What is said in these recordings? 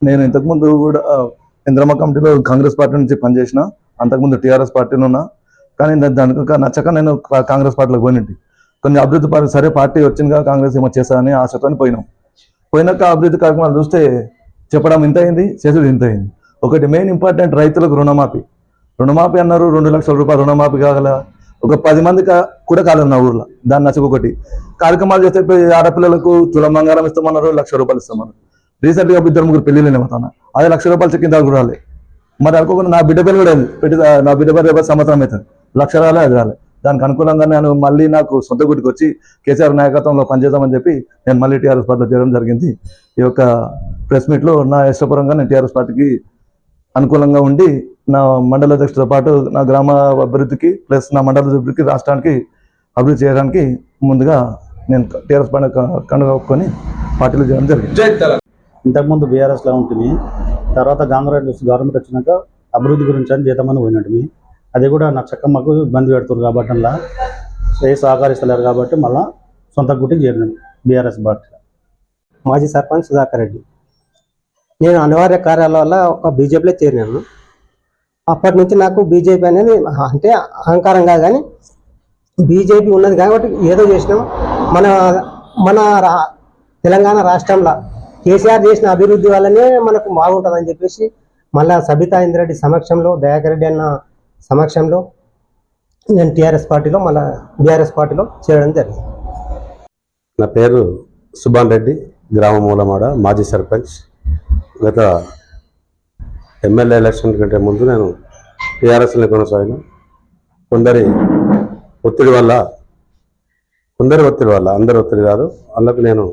నేను ఇంతకుముందు కూడా ఇంద్రమ్మ కమిటీలో కాంగ్రెస్ పార్టీ నుంచి పనిచేసిన, అంతకుముందు టీఆర్ఎస్ పార్టీలో ఉన్నా. కానీ దానికి నచ్చక నేను కాంగ్రెస్ పార్టీలోకి పోయినట్టు కొన్ని అభివృద్ధి పార్టీ సరే పార్టీ వచ్చిందిగా కాంగ్రెస్ ఏమో చేస్తానని ఆశతో పోయినాం. పోయినాక అభివృద్ధి కార్యక్రమాలు చూస్తే చెప్పడం ఇంత అయింది, చేసేది ఇంత అయింది. ఒకటి మెయిన్ ఇంపార్టెంట్, రైతులకు రుణమాఫీ అన్నారు. 2 లక్షల రూపాయలు రుణమాఫీ కాగల ఒక 10 మంది కూడా కాలేదు నా ఊర్లో. దాన్ని నచ్చకొకటి కార్యక్రమాలు చేస్తే ఆడపిల్లలకు తులం బంగారం ఇస్తామన్నారు, ₹1,00,000 ఇస్తామన్నారు. రీసెంట్గా 2-3 పెళ్లిళ్ళు ఏమవుతాను అదే ₹1,00,000 చెక్కిన దాకా రాలే. మరి అనుకోకుండా నా బిడ్డ పేరు కూడా పెట్టి నా బిడ్డ పేరు రేపు సంవత్సరం అవుతుంది, ₹1,00,000 రాలే, అది రాలే. దానికి అనుకూలంగా నేను మళ్ళీ నాకు సొంత గుడికి వచ్చి కేసీఆర్ నాయకత్వంలో పనిచేద్దామని చెప్పి నేను మళ్ళీ టీఆర్ఎస్ పార్టీలో చేరడం జరిగింది. ఈ యొక్క ప్రెస్ మీట్లో నా ఇష్టపరంగా నేను టీఆర్ఎస్ పార్టీకి అనుకూలంగా ఉండి నా మండల అధ్యక్షులతో పాటు నా గ్రామ అభివృద్ధికి ప్లస్ నా మండల అభివృద్ధికి రాష్ట్రానికి అభివృద్ధి చేయడానికి ముందుగా నేను టీఆర్ఎస్ పార్టీ కనుగొని పార్టీలో చేయడం జరిగింది. ఇంతకుముందు బీఆర్ఎస్లో ఉంటుంది, తర్వాత కాంగ్రెస్ గవర్నమెంట్ వచ్చినాక అభివృద్ధి గురించి అని చేద్దామని పోయినట్టు. అది కూడా నా చక్కమ్మకు ఇబ్బంది పెడుతున్నారు కాబట్టి అలా సహకరిస్తలేరు కాబట్టి మళ్ళీ సొంత గుట్టికి చేరినాను బీఆర్ఎస్ పార్టీలో. మాజీ సర్పంచ్ సుధాకర్ రెడ్డి. నేను అనివార్య కార్యాల వల్ల ఒక బీజేపీలో చేరినాను. అప్పటి నుంచి నాకు బీజేపీ అనేది అంటే అహంకారంగా కానీ బీజేపీ ఉన్నది కాబట్టి ఏదో చేసినాం. మన మన తెలంగాణ రాష్ట్రంలో కేసీఆర్ చేసిన అభివృద్ధి వల్లనే మనకు బాగుంటుందని చెప్పేసి మళ్ళీ సబితా ఇంద్రెడ్డి సమక్షంలో, దయాకర్ రెడ్డి అన్న సమక్షంలో నేను టీఆర్ఎస్ పార్టీలో మళ్ళీ బీఆర్ఎస్ పార్టీలో చేరడం జరిగింది. నా పేరు సుభాన్ రెడ్డి, గ్రామ మూలమాడ, మాజీ సర్పంచ్. గత ఎమ్మెల్యే ఎలక్షన్ కంటే ముందు నేను టీఆర్ఎస్ని కొనసాగిన. కొందరి ఒత్తిడి వల్ల అందరి ఒత్తిడి కాదు, అందుకు నేను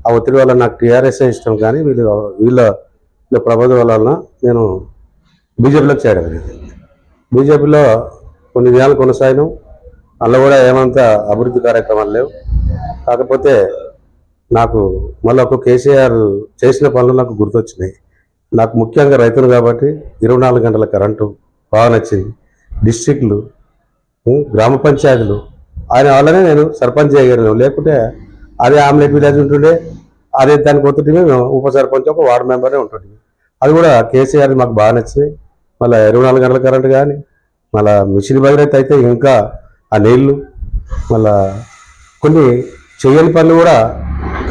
ఆ ఒత్తిడి వల్ల నాకు టీఆర్ఎస్ఏ ఇష్టం, కానీ వీళ్ళ ప్రబోధం వలన నేను బీజేపీలోకి చేయడం జరిగింది. బీజేపీలో కొన్ని దినాలు కొనసాగినాం. అందులో కూడా ఏమంత అభివృద్ధి కార్యక్రమాలు లేవు. కాకపోతే నాకు మళ్ళీ ఒక కేసీఆర్ చేసిన పనులు నాకు గుర్తొచ్చినాయి. నాకు ముఖ్యంగా రైతులు కాబట్టి 24 గంటల కరెంటు బాగా నచ్చింది. డిస్ట్రిక్ట్లు, గ్రామ పంచాయతీలు ఆయన వల్లనే నేను సర్పంచ్ చేయగలను. లేకుంటే అదే ఆమ్లెట్ విలేజ్ ఉంటుండే, అదే దానికి పోతుంటే మేము ఉప సర్పంచ్ ఒక వార్డు మెంబరే ఉంటుండే. అది కూడా కేసీఆర్ మాకు బాగా నచ్చింది. మళ్ళీ 24 గంటల కరెంటు కానీ, మళ్ళీ మిషన్ భగీరథ అయితే ఇంకా ఆ నీళ్లు, మళ్ళా కొన్ని చేయని పనులు కూడా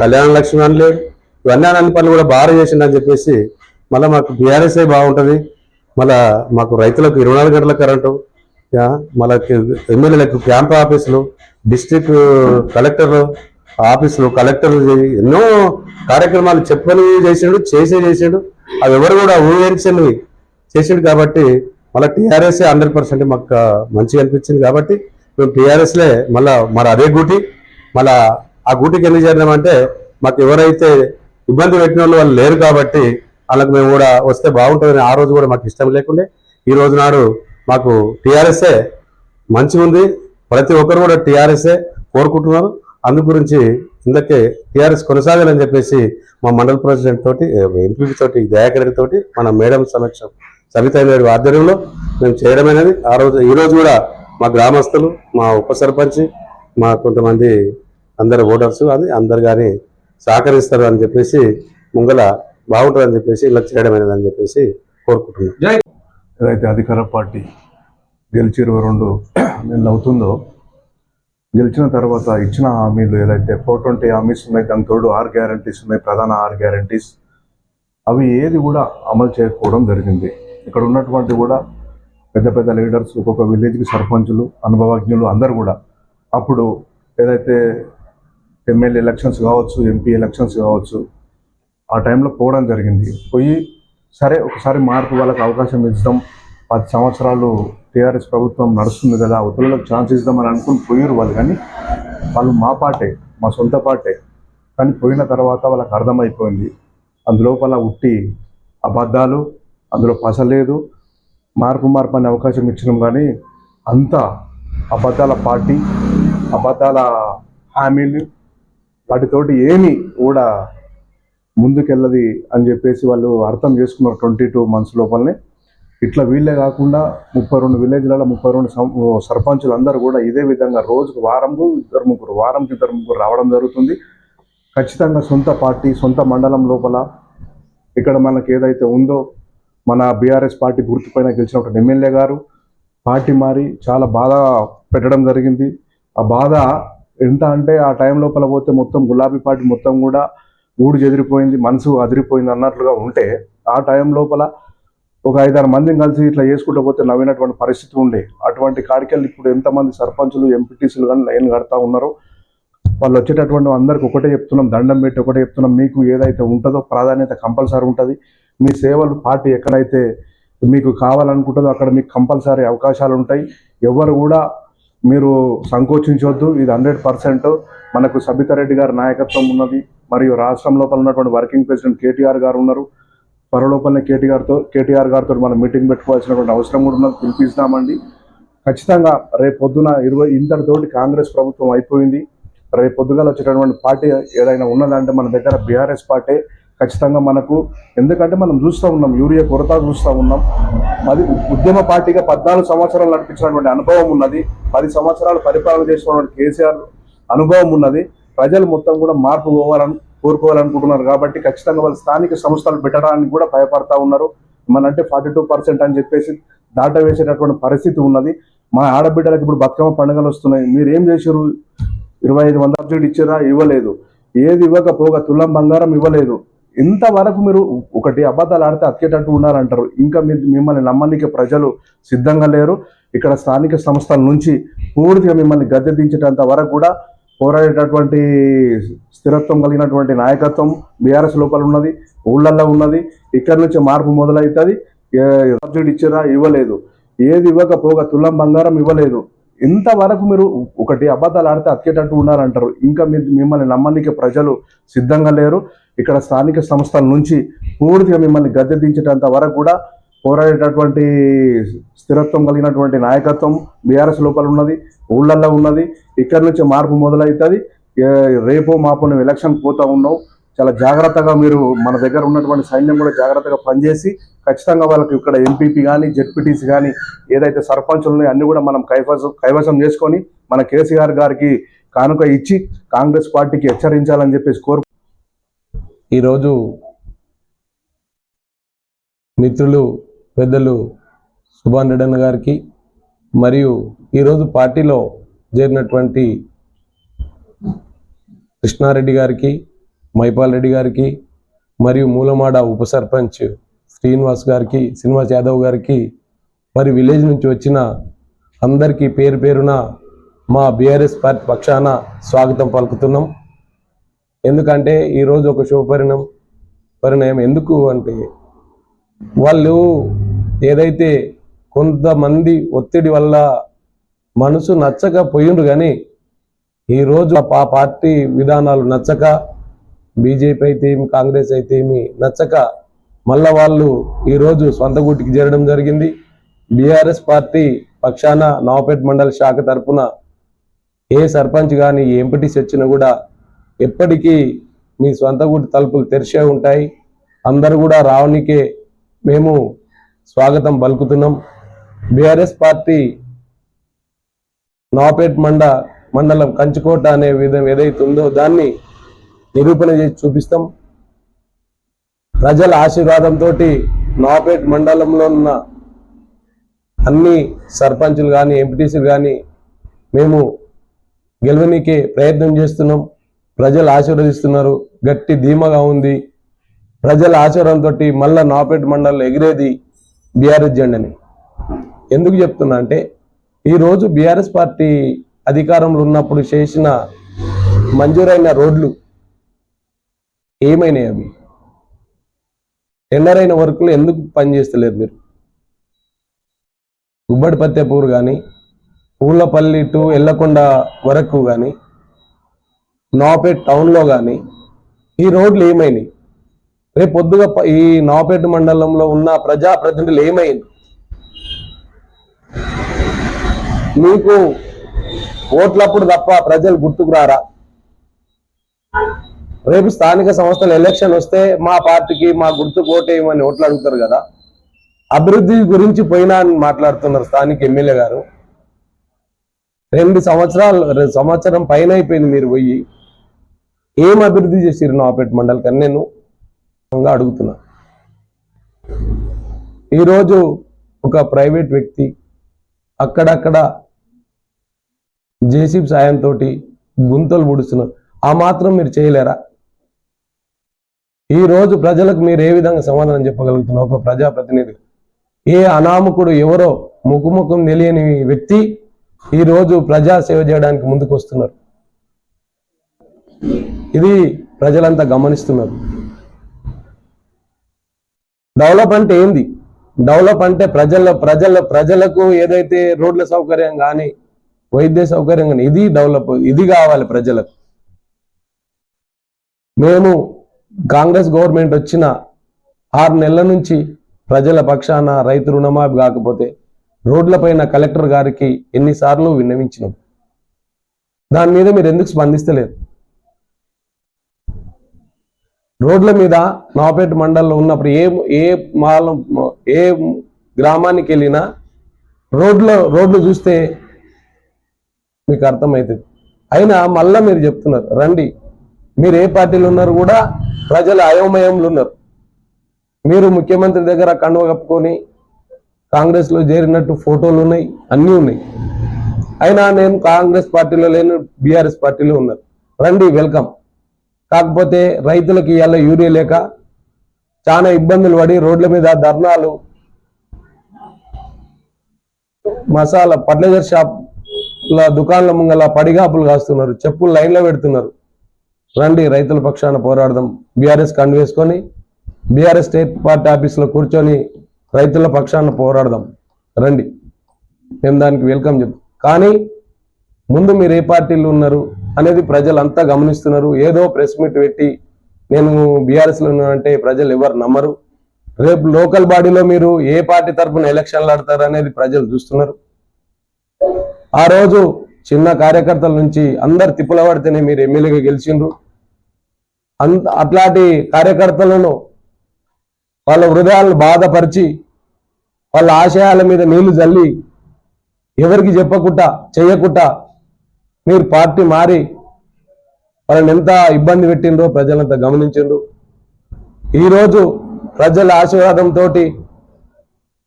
కళ్యాణ లక్ష్మి అనలేదు, ఇవన్నీ అన్ని పనులు కూడా బాగా చేసిందని చెప్పేసి మళ్ళీ మాకు బీఆర్ఎస్ఐ బాగుంటుంది. మళ్ళీ మాకు రైతులకు 24 గంటల కరెంటు, మళ్ళీ ఎమ్మెల్యేలకు క్యాంప్ ఆఫీసులు, డిస్ట్రిక్ట్ కలెక్టర్ ఆఫీసులు, కలెక్టర్లు ఎన్నో కార్యక్రమాలు చెప్పని చేసాడు. అవి ఎవరు కూడా ఊహించనివి చేసాడు. కాబట్టి మళ్ళీ టీఆర్ఎస్ఏ 100% మాకు మంచిగా అనిపించింది. కాబట్టి మేము టీఆర్ఎస్లే మళ్ళీ అదే గూటి, మళ్ళీ ఆ గూటికి ఎందుకు చేరినామంటే మాకు ఎవరైతే ఇబ్బంది పెట్టిన వాళ్ళు లేరు కాబట్టి వాళ్ళకి మేము కూడా వస్తే బాగుంటుందని ఆ రోజు కూడా మాకు ఇష్టం లేకుండే. ఈ రోజు నాడు మాకు టీఆర్ఎస్ఏ మంచిగా ఉంది. ప్రతి ఒక్కరు కూడా టీఆర్ఎస్ఏ కోరుకుంటున్నారు. అందు గురించి ఇందుకే టీఆర్ఎస్ కొనసాగాలని చెప్పేసి మా మండల ప్రెసిడెంట్ తోటి, ఎంపీ తోటి, దయాకర్ రెడ్డి తోటి, మన మేడం సమక్షం సబితా ఇంద్రెడ్డి ఆధ్వర్యంలో మేము చేయడమైనది. ఈ రోజు కూడా మా గ్రామస్తులు, మా ఉప సర్పంచ్, మా కొంతమంది అందరు ఓటర్స్ అని అందరు కానీ సహకరిస్తారు అని చెప్పేసి ముంగల బాగుంటుందని చెప్పేసి ఇలా చేయడమైనది అని చెప్పేసి కోరుకుంటున్నాం. ఏదైతే అధికార పార్టీ గెలిచి 22 నెలలు అవుతుందో, గెలిచిన తర్వాత ఇచ్చిన హామీలు ఏదైతే 420 హామీస్ ఉన్నాయి, దానికి తోడు 6 గ్యారంటీస్ ఉన్నాయి, ప్రధాన 6 గ్యారంటీస్, అవి ఏది కూడా అమలు చేయకపోవడం జరిగింది. ఇక్కడ ఉన్నటువంటి కూడా పెద్ద పెద్ద లీడర్స్, ఒక్కొక్క విలేజ్కి సర్పంచులు, అనుభవజ్ఞులు అందరూ కూడా అప్పుడు ఏదైతే ఎమ్మెల్యే ఎలక్షన్స్ కావచ్చు, ఎంపీ ఎలక్షన్స్ కావచ్చు, ఆ టైంలో పోవడం జరిగింది. పోయి సరే ఒకసారి మార్పు వాళ్ళకి అవకాశం ఇద్దాం, 10 సంవత్సరాలు టీఆర్ఎస్ ప్రభుత్వం నడుస్తుంది కదా, ఉత్తర్వులకు ఛాన్స్ ఇద్దామని అనుకుని పోయారు వాళ్ళు. కానీ వాళ్ళు మా పార్టీ, మా సొంత పార్టీ. కానీ పోయిన తర్వాత వాళ్ళకి అర్థమైపోయింది అందులోపల ఉట్టి అబద్ధాలు, అందులో పసలేదు. మార్పు అనే అవకాశం ఇచ్చినాం కానీ అంతా అబద్ధాల పార్టీ, అబద్ధాల హామీలు, వాటితోటి ఏమి కూడా ముందుకెళ్ళది అని చెప్పేసి వాళ్ళు అర్థం చేసుకున్నారు 22 months లోపలనే. ఇట్లా వీళ్ళే కాకుండా 32 విలేజ్లలో 32 సర్పంచులు అందరూ కూడా ఇదే విధంగా రోజుకు వారంకి ఇద్దరు ముగ్గురు రావడం జరుగుతుంది. ఖచ్చితంగా సొంత పార్టీ, సొంత మండలం లోపల ఇక్కడ మనకి ఏదైతే ఉందో మన బీఆర్ఎస్ పార్టీ గుర్తుపైన గెలిచినటువంటి ఎమ్మెల్యే గారు పార్టీ మారి చాలా బాధ పెట్టడం జరిగింది. ఆ బాధ ఎంత అంటే ఆ టైం లోపల పోతే మొత్తం గులాబీ పార్టీ మొత్తం కూడా ఊడు చెదిరిపోయింది, మనసు అదిరిపోయింది అన్నట్లుగా ఉంటే ఆ టైం లోపల ఒక 5-6 మందిని కలిసి ఇట్లా చేసుకుంటూ పోతే నవ్వినటువంటి పరిస్థితి ఉండే. అటువంటి కాడికెళ్ళి ఇప్పుడు ఎంతమంది సర్పంచులు ఎంపీటీసీలు కానీ లైన్ కడతా ఉన్నారో వాళ్ళు వచ్చేటటువంటి అందరికి ఒకటే చెప్తున్నాం, దండం పెట్టి ఒకటే చెప్తున్నాం, మీకు ఏదైతే ఉంటుందో ప్రాధాన్యత కంపల్సరీ ఉంటుంది. మీ సేవలు పార్టీ ఎక్కడైతే మీకు కావాలనుకుంటుందో అక్కడ మీకు కంపల్సరీ అవకాశాలు ఉంటాయి. ఎవరు కూడా మీరు సంకోచించవద్దు. ఇది 100% మనకు సబితారెడ్డి గారి నాయకత్వం ఉన్నది. మరియు రాష్ట్రం లోపల ఉన్నటువంటి వర్కింగ్ ప్రెసిడెంట్ కేటీఆర్ గారు ఉన్నారు. త్వరలోపలనే కేటీఆర్ గారితో మనం మీటింగ్ పెట్టుకోవాల్సినటువంటి అవసరం కూడా ఉన్నది. పిలిపిస్తామండి. ఖచ్చితంగా రేపు పొద్దున ఇంతటితోటి కాంగ్రెస్ ప్రభుత్వం అయిపోయింది. రేపు పొద్దుగాల వచ్చేటటువంటి పార్టీ ఏదైనా ఉన్నదంటే మన దగ్గర బీఆర్ఎస్ పార్టీ ఖచ్చితంగా మనకు, ఎందుకంటే మనం చూస్తూ ఉన్నాం, యూరియా కొరత చూస్తూ ఉన్నాం. ఉద్యమ పార్టీగా 14 సంవత్సరాలు నడిపించినటువంటి అనుభవం ఉన్నది. 10 సంవత్సరాలు పరిపాలన చేసినటువంటి కేసీఆర్ అనుభవం ఉన్నది. ప్రజలు మొత్తం కూడా మార్పు కోరుకోవాలనుకుంటున్నారు కాబట్టి ఖచ్చితంగా వాళ్ళు స్థానిక సంస్థలు పెట్టడానికి కూడా భయపడతా ఉన్నారు. మనంటే 42% అని చెప్పేసి దాటవేసేటటువంటి పరిస్థితి ఉన్నది. మా ఆడబిడ్డలకు ఇప్పుడు బతుకమ్మ పండుగలు వస్తున్నాయి. మీరు ఏం చేశారు? 2500 సబ్సిడీ ఇచ్చారా? ఇవ్వలేదు. ఏది ఇవ్వకపోగా తులం బంగారం ఇవ్వలేదు. ఇంతవరకు మీరు ఒకటి అబద్ధాలు ఆడితే అతికేటట్టు ఉన్నారంటారు. ఇంకా మిమ్మల్ని నమ్మడానికి ప్రజలు సిద్ధంగా లేరు. ఇక్కడ స్థానిక సంస్థల నుంచి పూర్తిగా మిమ్మల్ని గద్దె దించేటంత వరకు కూడా పోరాడేటటువంటి స్థిరత్వం కలిగినటువంటి నాయకత్వం బీఆర్ఎస్ లోపల ఉన్నది, ఊళ్ళల్లో ఉన్నది. ఇక్కడి నుంచి మార్పు మొదలవుతుంది. సబ్సిడీ ఇచ్చారా? ఇవ్వలేదు. ఏది ఇవ్వకపోగా తులం బంగారం ఇవ్వలేదు. ఇంతవరకు మీరు ఒకటి అబద్ధాలు ఆడితే అతికేటట్టు ఉన్నారంటారు. ఇంకా మిమ్మల్ని నమ్మడానికి ప్రజలు సిద్ధంగా లేరు. ఇక్కడ స్థానిక సంస్థల నుంచి పూర్తిగా మిమ్మల్ని గద్దె దించేటంత వరకు కూడా పోరాడేటటువంటి స్థిరత్వం కలిగినటువంటి నాయకత్వం బీఆర్ఎస్ లోపల ఉన్నది, ఊళ్ళల్లో ఉన్నది. ఇక్కడి నుంచి మార్పు మొదలవుతుంది. రేపో మాపో నువ్వు ఎలక్షన్ పోతా ఉన్నావు. చాలా జాగ్రత్తగా మీరు మన దగ్గర ఉన్నటువంటి సైన్యం కూడా జాగ్రత్తగా పనిచేసి ఖచ్చితంగా వాళ్ళకి ఇక్కడ ఎంపీపీ కానీ జెడ్పీటీసీ కానీ ఏదైతే సర్పంచులు ఉన్నాయో అన్నీ కూడా మనం కైవసం చేసుకొని మన కేసీఆర్ గారికి కానుక ఇచ్చి కాంగ్రెస్ పార్టీకి హెచ్చరించాలని చెప్పేసి ఈరోజు మిత్రులు పెద్దలు సుభాన్ రెడ్డి అన్న గారికి మరియు ఈరోజు పార్టీలో చేరినటువంటి కృష్ణారెడ్డి గారికి, మైపాల్ రెడ్డి గారికి మరియు మూలమాడ ఉప సర్పంచ్ శ్రీనివాస్ యాదవ్ గారికి మరి విలేజ్ నుంచి వచ్చిన అందరికీ పేరు పేరున మా బీఆర్ఎస్ పార్టీ పక్షాన స్వాగతం పలుకుతున్నాం. ఎందుకంటే ఈరోజు ఒక పరిణామం ఎందుకు అంటే వాళ్ళు ఏదైతే కొంతమంది ఒత్తిడి వల్ల మనసు నచ్చక పోయిండ్రు, కానీ ఈరోజు ఆ పార్టీ విధానాలు నచ్చక, బీజేపీ అయితే ఏమి కాంగ్రెస్ అయితే ఏమి నచ్చక మళ్ళా వాళ్ళు ఈరోజు సొంత గూటికి చేరడం జరిగింది. బీఆర్ఎస్ పార్టీ పక్షాన నవాపేట మండల శాఖ తరఫున ఏ సర్పంచ్ కానీ ఏ ఎంపీటీసీ వచ్చినా కూడా ఎప్పటికీ మీ సొంత గూటి తలుపులు తెరిచే ఉంటాయి. అందరూ కూడా రావడానికే మేము స్వాగతం పలుకుతున్నాం. బీఆర్ఎస్ పార్టీ నవాపేట మండలం కంచుకోట అనే విధం ఏదైతే ఉందో దాన్ని నిరూపణ చేసి చూపిస్తాం. ప్రజల ఆశీర్వాదంతో నవాపేట మండలంలో ఉన్న అన్ని సర్పంచులు కానీ ఎంపీటీసీలు కానీ మేము గెలవనీకే ప్రయత్నం చేస్తున్నాం. ప్రజలు ఆశీర్వదిస్తున్నారు. గట్టి ధీమాగా ఉంది. ప్రజల ఆశీర్వాదంతో మళ్ళా నవాపేట మండలంలో ఎగిరేది బీఆర్ఎస్ జెండాని. ఎందుకు చెప్తున్నా అంటే ఈరోజు బీఆర్ఎస్ పార్టీ అధికారంలో ఉన్నప్పుడు చేసిన మంజూరైన రోడ్లు ఏమైనాయి? అవి టెండర్ అయిన వర్కులు ఎందుకు పనిచేస్తలేరు? మీరు గుబ్బడి పత్తేపూర్ కానీ పూలపల్లి టు ఎల్లకొండ వరకు కానీ నవాపేట టౌన్లో కానీ ఈ రోడ్లు ఏమైనాయి? రేపు పొద్దుగా ఈ నవాపేట మండలంలో ఉన్న ప్రజాప్రతినిధులు ఏమైంది? మీకు ఓట్లప్పుడు తప్ప ప్రజలు గుర్తుకు రారా? రేపు స్థానిక సంస్థల ఎలక్షన్ వస్తే మా పార్టీకి మా గుర్తుకు ఓటేయమని ఓట్లు అడుగుతారు కదా. అభివృద్ధి గురించి పోయినా అని మాట్లాడుతున్నారు స్థానిక ఎమ్మెల్యే గారు. 2 సంవత్సరం పైన అయిపోయింది మీరు పోయి. ఏం అభివృద్ధి చేసిరు నవాపేట మండలికని నేను అడుగుతున్నా. ఈరోజు ఒక ప్రైవేట్ వ్యక్తి అక్కడక్కడ జేసీబీ సాయంతో గుంతలు పుడుస్తున్నారు. ఆ మాత్రం మీరు చేయలేరా? ఈ రోజు ప్రజలకు మీరు ఏ విధంగా సమాధానం చెప్పగలుగుతున్నారు? ఒక ప్రజాప్రతినిధి, ఏ అనామకుడు ఎవరో ముఖముఖం తెలియని వ్యక్తి ఈ రోజు ప్రజా సేవ చేయడానికి ముందుకు వస్తున్నారు. ఇది ప్రజలంతా గమనిస్తున్నారు. డెవలప్ అంటే ఏంది? డెవలప్ అంటే ప్రజలకు ఏదైతే రోడ్ల సౌకర్యం కానీ వైద్య సౌకర్యం కానీ ఇది డెవలప్, ఇది కావాలి ప్రజలకు. మేము కాంగ్రెస్ గవర్నమెంట్ వచ్చిన 6 నెలల నుంచి ప్రజల పక్షాన రైతు రుణమాఫీ కాకపోతే రోడ్లపైన కలెక్టర్ గారికి ఎన్నిసార్లు విన్నవించినాం. దాని మీద మీరు ఎందుకు స్పందిస్తలేరు? రోడ్ల మీద నవాపేట మండలంలో ఉన్నప్పుడు ఏ గ్రామానికి వెళ్ళినా రోడ్లు చూస్తే మీకు అర్థమవుతుంది. అయినా మళ్ళా మీరు చెప్తున్నారు రండి, మీరు ఏ పార్టీలు ఉన్నారు కూడా ప్రజల అయోమయంలో ఉన్నారు. మీరు ముఖ్యమంత్రి దగ్గర కండువ కప్పుకొని కాంగ్రెస్లో చేరినట్టు ఫోటోలు ఉన్నాయి, అన్నీ ఉన్నాయి. అయినా నేను కాంగ్రెస్ పార్టీలో లేను, బీఆర్ఎస్ పార్టీలో ఉన్నారు. రండి, వెల్కమ్. కాకపోతే రైతులకు ఇవాళ యూరియా లేక చాలా ఇబ్బందులు పడి రోడ్ల మీద ధర్నాలు, మసాలా ఫర్టిలైజర్ షాప్ల దుకాణాల ముంగల పడిగాపులు కాస్తున్నారు, చెప్పులు లైన్లో పెడుతున్నారు. రండి, రైతుల పక్షాన పోరాడదాం. బీఆర్ఎస్ కండు వేసుకొని బీఆర్ఎస్ స్టేట్ పార్టీ ఆఫీస్లో కూర్చొని రైతుల పక్షాన పోరాడదాం. రండి, మేము దానికి వెల్కమ్ చెప్తాం. కానీ ముందు మీరు ఏ పార్టీలు ఉన్నారు అనేది ప్రజలంతా గమనిస్తున్నారు. ఏదో ప్రెస్ మీట్ పెట్టి నేను బీఆర్ఎస్లో ఉన్నానంటే ప్రజలు ఎవరు నమ్మరు. రేపు లోకల్ బాడీలో మీరు ఏ పార్టీ తరఫున ఎలక్షన్లు ఆడతారు అనేది ప్రజలు చూస్తున్నారు. ఆ రోజు చిన్న కార్యకర్తల నుంచి అందరు తిప్పుల పడితేనే మీరు ఎమ్మెల్యేగా గెలిచిండ్రు. అట్లాంటి కార్యకర్తలను వాళ్ళ హృదయాలను బాధపరిచి వాళ్ళ ఆశయాల మీద నీళ్లు జల్లి ఎవరికి చెప్పకుండా చేయకుండా మీరు పార్టీ మారి వాళ్ళని ఎంత ఇబ్బంది పెట్టిండ్రో ప్రజలంతా గమనించిండ్రు. ఈరోజు ప్రజల ఆశీర్వాదంతో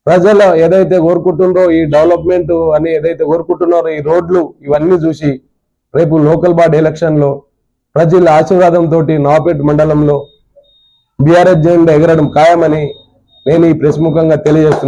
ప్రజలు ఏదైతే కోరుకుంటుండ్రో ఈ డెవలప్మెంట్ అని ఏదైతే కోరుకుంటున్నారో ఈ రోడ్లు ఇవన్నీ చూసి రేపు లోకల్ బాడీ ఎలక్షన్లో ప్రజల ఆశీర్వాదంతో నవాపేట మండలంలో బీఆర్ఎస్ జెండా ఎగరడం ఖాయమని నేను ఈ ప్రెస్ ముఖంగా తెలియజేస్తున్నాను.